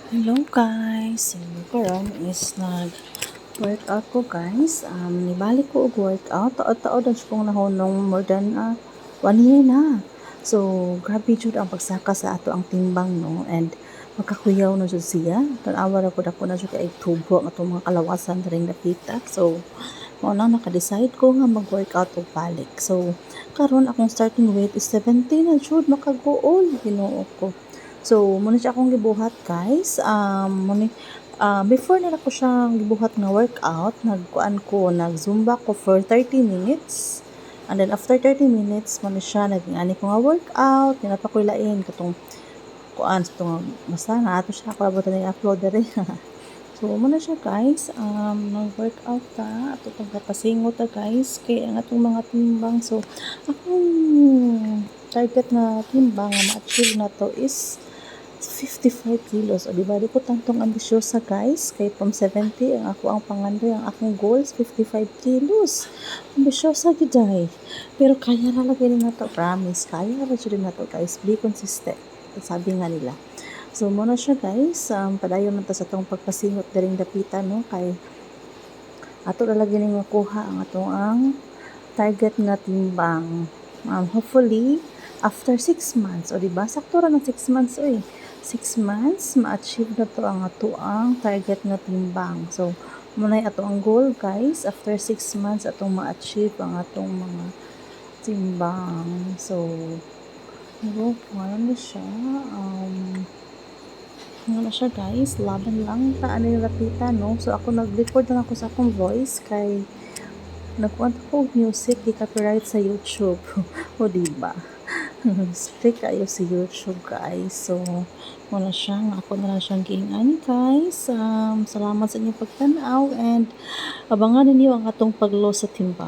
Hello guys! So, karon is nag-workout ko guys. Nibalik ko og workout. Taod-taod ang kong nahunong more than 1 year na. So, grabe jud ang pagsaka sa ato ang timbang no. And makakuyaw na jud siya. Tanawa ra pud ako na jud kay tubo ang atong mga kalawasan ring nakita. So, mao na naka-decide ko nga mag-workout og balik. So, karon akong starting weight is 70 na jud, makagool Ginoo ko. So, muna siya akong gibuhat guys. Before nila ko siya gibuhat nga workout, nag-zumba ko for 30 minutes. And then after 30 minutes, muna siya nag-ani ko nga workout, nila pa ko ilain katong kuan sa tong basta na ato siya ako abot na i-upload dere. So, muna siya guys, nag-workout ta, ato tong kapasingot ta guys, kay ang atong mga timbang. So, akong target na timbang nga ma-achieve na to is 55 kilos. O diba, di ko tantong ambisyosa guys. Kay from 70, ang ako ang pangandoy, ang akong goals, 55 kilos. Ambisyosa giday. Pero kaya na lagi rin na to, promise. Kaya na rin na to guys. Be consistent. Sabi nga nila. So, muna siya guys. Padayon man ta sa tong pagpasingot na rin dapita, no? Kay ato na lagi rin makuha ang atong ang target nga timbang. Hopefully, after 6 months, o diba, sakto ra ng 6 months, 6 months, ma-achieve na to ang ato ang target nga timbang. So, muna ato ang goal, guys. After 6 months, atong ma-achieve ang atong mga timbang. So, ano siya, ano siya, guys, laban lang, taan nila lapita, no? So, ako nag-record na ako sa akong voice, kay nagkuhan ko music, di copyright sa YouTube. O, diba? Strict kayo si YouTube guys. So, muna siya nga ako na lang siyang giingani guys. Salamat sa inyong pagtanaw and abangan ninyo ang atong paglo sa timba.